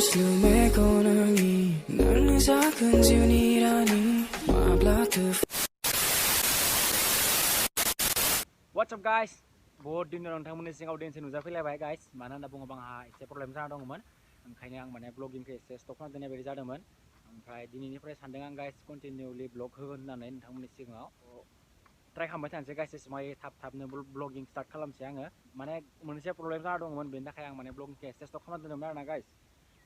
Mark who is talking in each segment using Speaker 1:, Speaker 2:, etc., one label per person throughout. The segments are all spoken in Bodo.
Speaker 1: 숨의 고능이 널 작은 지운이라니 My blood
Speaker 2: What's up guys? Buat di nonton sing audiens nuza फैलायबाय guys. मानो होनना बुङोबा आंहा एसे प्रब्लेम जाना दंमोन। ओंखायनो आं माने ब्लगिंखौ एसे स्टप खालामना दोननाय बायदि जादोंमोन। ओमफ्राय दिनैनिफ्राय सानदों आं guys कन्टिनिउलि ब्लग होगोन होननानै नोंथांमोननि सिगाङाव ट्राइ खालामबाय थानोसै guys एसेमाय थाब-थाबनो ब्लगिं स्टार्ट खालामसै आङो। माने मोनसे प्रब्लेम जाना दंमोन बेनि थाखाय आं माने ब्लगिंखौ एसे स्टप खालामना दोनदोंमोन आरोना guys।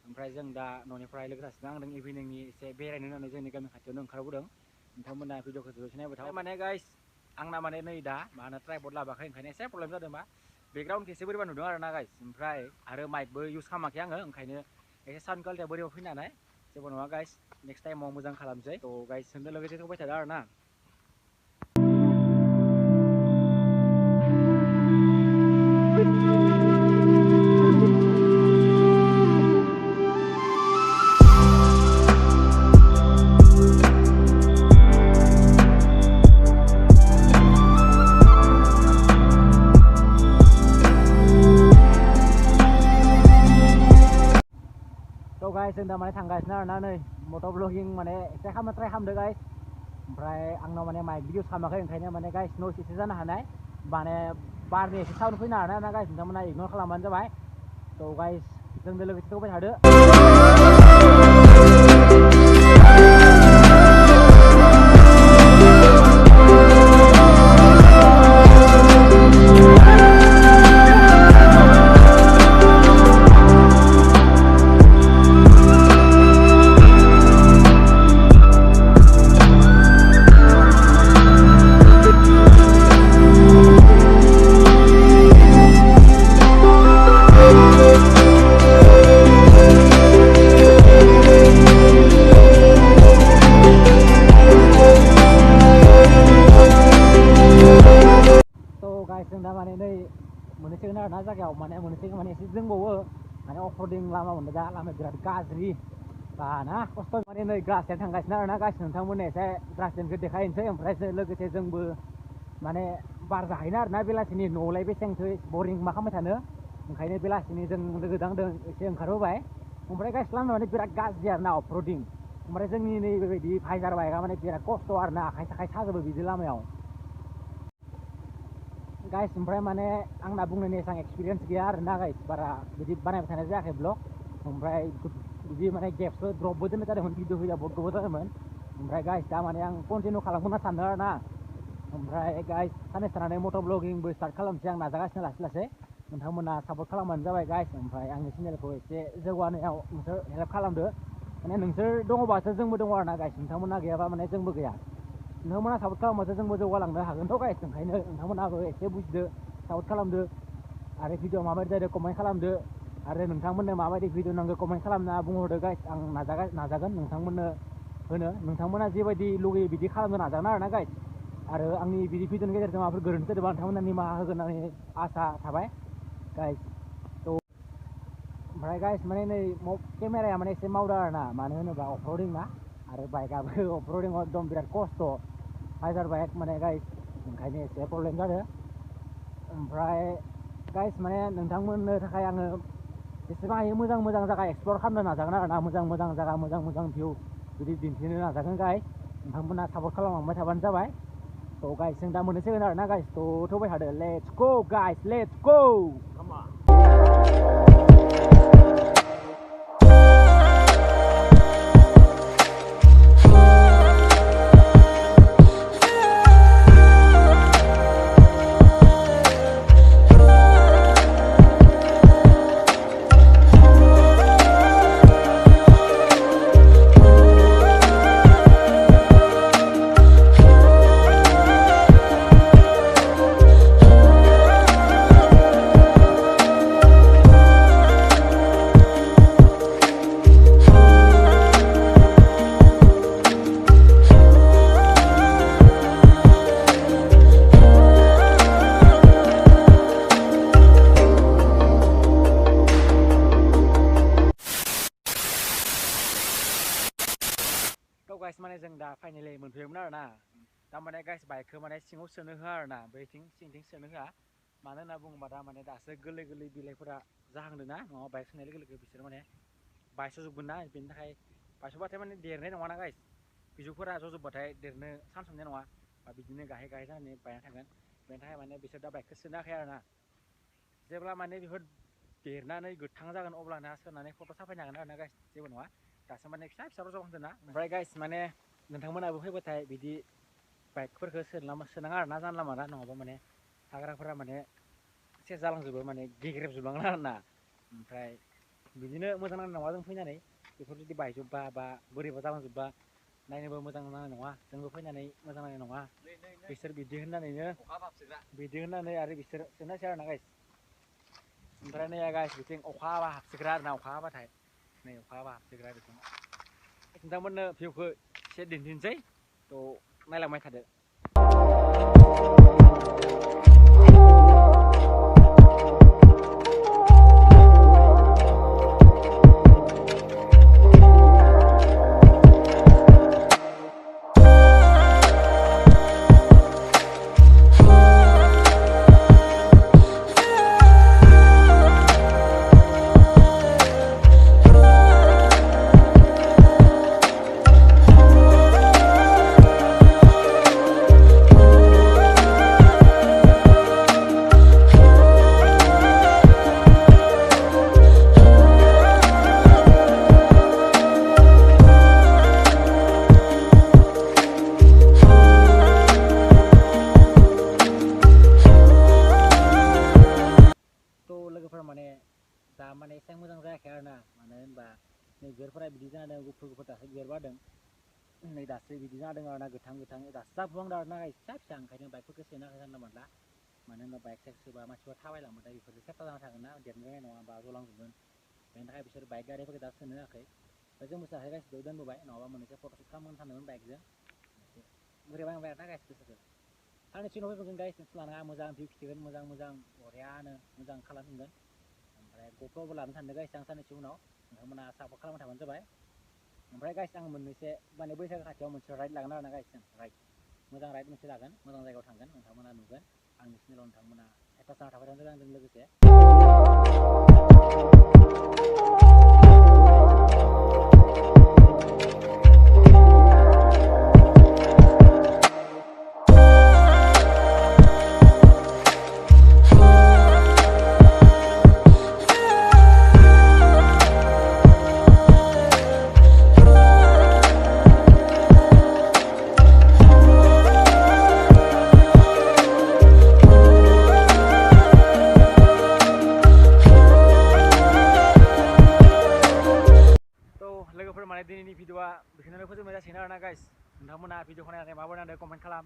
Speaker 2: ओमफ्राय जों दा न'निफ्राय लोगो सासेजों आंजों इभिनिंनि एसे बेरायनो होननानै जोंनि गामि खाथियावनो ओंखारबोदों। नोंथांमोना भिडिअखौ जोबोद नायबाय थाबाय माने guys आंना माने नै दा मा होनो ट्राइपड लाबाखै ओंखायनो एसे प्रब्लेम जादों मा बेकग्राउन्डखौ एसे बोरैबा नुदों आरोना गाइस। ओमफ्राय आरो माइकबो इउज खालामाखै आङो ओंखायनो एसे साउन्ड क्वालिटिया बोरैबा फैनानै जेबो नङा गाइस नेक्स्ट टाइमाव मोजां खालामसै। थ' गाइस जोंनो लोगोसे थाबाय थादों आरोना। guys जों दा माने थांगासिनो आरोना नै मट' ब्लगिं माने एसे खालामनो ट्राइ खालामदों गाइस। ओमफ्राय आंनाव माने माइक इउज खालामाखै ओंखायनो माने गाइस नइस एसे जानो हानाय माने बारनि एसे साउन्ड फैनो हानाय ना गाइस नोंथांमोना इगनर खालामबानो जाबाय। थ' गाइस जोंनो लोगोसे थाबाय थादो। जों दा माने नै मोनहैसिगोन आरोना जायगायाव माने मोनहैसिगोन माने एसे दंबावो माने अफरदिं लामा मोनदों दा लामाया बिराद गाज्रि बाना खस्थ' माने नै ग्रासलेण्ड थांगासिनो आरोना गाइस नोंथांमोननो एसे ग्रासलेण्डखौ देखायनोसै ओमफ्रायसो लोगोसे जोंबो माने बार जाहैनो आरोना बेलासिनि न'आवलाय बेसेबांथो बरिं मा खालामबाय थानो ओंखायनो बेलासिनि जों लोगो दांदों एसे ओंखारबोबाय। ओमफ्राय गाइस लामाया माने बिराद गाज्रि आरोना अफरदिं ओमफ्राय जोंनि नै बेबायदि भाइजार बाइकआ माने बिराद खस्थ' आरोना आखाइ साखाइ साजोबो बिदि लामायाव गाइस। ओमफ्राय माने आंना बुंनायनि एसेबां एक्सपिरियेन्स गैया आरोना गाइस बारा बिदि बानायबाय थानाय जायाखै ब्लग। ओमफ्राय बिदि माने गेप्सबो द्रपबो दोननाय जादोंमोन भिडिअ फैया बहुत गोबाव जादोंमोन। ओमफ्राय गाइस दा माने आं कन्टिनिउ खालामगोन होनना सानदों आरोना। ओमफ्राय गाइस साननैसो थानानै मट' ब्लगिंबो स्टार्ट खालामसै आं नाजागासिनो लासै लासै नोंथांमोना सापर्ट खालामबानो जाबाय गाइस। ओमफ्राय आंनि चेनेलखौ एसे जौगानायाव नोंसोर हेल्प खालामदो माने नोंसोर दङबासो जोंबो दङ आरोना गाइस नोंथांमोना गैयाबा माने जोंबो गैया। नोंथांमोना सापर्ट खालामबासो जोंबो जौगालांनो हागोनथ' गाइस ओंखायनो नोंथांमोनाबो एसे बुजिदो सापर्ट खालामदो आरो भिडिअ माबायदि जादों कमेन्ट खालामदो आरो नोंथांमोननो माबायदि भिडिअ नांगौ कमेन्ट खालामना बुंहरदो गाइस। आं नाजागोन नोंथांमोननो होनो नोंथांमोना जेबायदि लुगैयो बिदि खालामनो नाजागोन आरोना गाइस। आरो आंनि बिदि भिडिअनि गेजेरजों माबाफोर गोरोन्थि जादोंबा नोंथांमोना निमाहा होगोन होननानै आसा थाबाय गाइस। थ' ओमफ्राय गाइस माने नै केमेराया माने एसे मावदों आरोना मानो होनोबा अफरदिं ना आरो बाइकआबो अफरदिंआव एकदम बिराद खस्थ' भाइजार बाइक माने गाइस ओंखायनो एसे प्रब्लेम जादों। ओमफ्राय गाइस माने नोंथांमोननो थाखाय आङो जेसेबां हायो मोजां मोजां जायगा एक्सप्लर खालामनो नाजागोन आरोना मोजां मोजां जायगा मोजां मोजां भिउ बिदि दिन्थिनो नाजागोन गाइस। नोंथांमोना सापर्ट खालामलांबाय थाबानो जाबाय। थ' गाइस जों दा मोनहैसिगोन आरोना गाइस थ' थबाय थादो let's go guys let's go. Guys माने जों दा फाइनालि मोनफैबायमोन आरोना दा माने गाइस बाइकखौ माने सिङाव सोनो होआ आरोना बैथिं सिंथिं सोनो होआ मानो होनना बुङोबा दा माने दासो गोरलै गोरलै बिलाइफोरा जाहांदों ना नङाबा बाइक सोनाय लोगो लोगो बिसोर माने बायस'जोबगोन ना बेनि थाखाय बायस'बाथाय माने देरनाय नङाना गाइस बिजौफोरा जजोबबाथाय देरनो चान्स मोननाय नङा बा बिदिनो गाहाय गाहाय जानानै बायना थागोन बेनि थाखाय माने बिसोर दा बाइकखौ सोनाखै आरोना जेब्ला माने बेफोर देरनानै गोथां जागोन अब्लाना सोनानै फट' साफायनो हागोन आरोना गाइस जेबो नङा दासो माने फिसा फिसा रज'हांदों ना ओमफ्राय गाइस माने नोंथांमोनाबो फैबाथाय बिदि बाइकफोरखौ सोनाङा आरोना जानला मानला नङाबा माने हाग्राफोरा माने सेस जालांजोबो माने गेग्रेबजोबलाङो आरोना ओमफ्राय बिदिनो मोजां नांनाय नङा जों फैनानै बेफोर जुदि बायजोब्बा बा बोरैबा जालांजोब्बा नायनोबो मोजां नांनाय नङा जोंबो फैनानै मोजां नांनाय नङा बिसोर बिदि होननानै आरो बिसोर सोनासै आरोना गाइस ओमफ्राय नै गाइस बिथिं अखा हाबा हाबसोग्रा आरोना अखा हाबाथाय नै अखा हाबा हाबसोग्रा बिथिं नोंथांमोननो भिउखौ एसे दिन्थिनोसै थ' नायलांबाय थादो माने दा माने एसेबां मोजां जायाखै आरोना मानो होनबा नै बिबारफोरा बिदि जादों गुफुर गुफुर दासो बिबार बारदों नै दासो बिदि जादों आरोना गोथां गोथां दासो जाफुहांदों आरोना फिसा फिसा ओंखायनो बाइकफोरखौ सोना जानला मोनला मानो होनबा बाइक साइक सोबा मानसिफोरा थाबायलांबाथाय बेफोरजों सेबथा जाना थागोन ना देरनो रोंनाय नङा बा जलांजोबगोन बेनि थाखाय बिसोर बाइक गारिफोरखौ दा सोनो होआखै ओमफ्राय जोंबो साहायगासिनो दोनबोबाय नङाबा मोननैसो फट'शुट खालामनो सानदोंमोन बाइकजों बोरैबा नांबाय आरोना गाइस गोसोखौ साननैसो उनाव फैगोन गाइस नोंसोर लानाङा मोजां भिउ खिथिगोन मोजां मोजां बरियानो मोजां खालामफिनगोन ओमफ्राय ग'प्र'बो लानो सानदों गाइस आं साननैसो उनाव नोंथांमोना सापर्ट खालामबाय थाबानो जाबाय ओमफ्राय गाइस आं मोननैसो माने बैसागो खाथियाव मोनसे राइड लागोन आरोना गाइस जों राइड मोजां राइड मोनसे लागोन मोजां जायगायाव थांगोन नोंथांमोना नुगोन आंनि चेनेलाव नोंथांमोना एटाच जाना थाबाय थागोन आंजों लोगोसे लोगोफोर माने दिनैनि भिडिअआ बेखिनियावनो फोजोबनाय जासिगोन आरोना गाइस नोंथांमोना भिडिअखौ नायनानै माबोरै नांदों कमेन्ट खालाम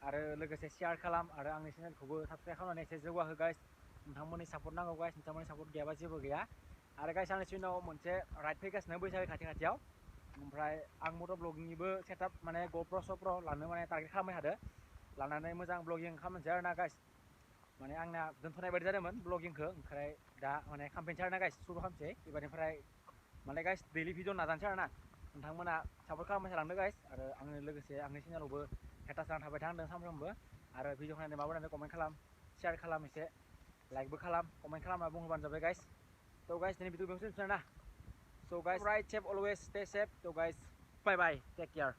Speaker 2: आरो लोगोसे शेयार खालाम आरो आंनि चेनेलखौबो साबस्क्राइब खालामनानै एसे जौगाहो गाइस नोंथांमोननि सापर्ट नांगौ गाइस नोंथांमोननि सापर्ट गैयाबा जेबो गैया आरो गाइस आंनि चेनेलाव मोनसे राइड फैगासिनो बैसागो खाथियाव ओमफ्राय आं मट' ब्लगिंनिबो सेटआप माने ग'प्र' सप्र लानो माने टारगेट खालामबाय थादों लानानै मोजां ब्लगिं खालामनोसै आरोना गाइस माने आंना दोनथ'नाय बायदि जादोंमोन ब्लगिंखौ ओमफ्राय दा माने खालामफिनसै आरोना गाइस सुरु खालामसै एबारनिफ्राय माने गाइस दैलि भिडिअ नाजानोसै आरोना नोंथांमोना सापर्ट खालामबाय थालांदो गाइस आरो आंनो लोगोसे आंनि चेनेलावबो एटाच जाना थाबाय थादों सानफ्रोमबो आरो भिडिअखौ नायनानै माबोरै नांदों कमेन्ट खालाम शेयार खालाम एसे लाइकबो खालाम कमेन्ट खालामना बुंबानो जाबाय गाइस थ' गाइस दिनै भिडिअ बेयावनो फोजोबनोसै आरोना स' guys right safe always stay safe थ' गाइस बाय बाय टेक केयार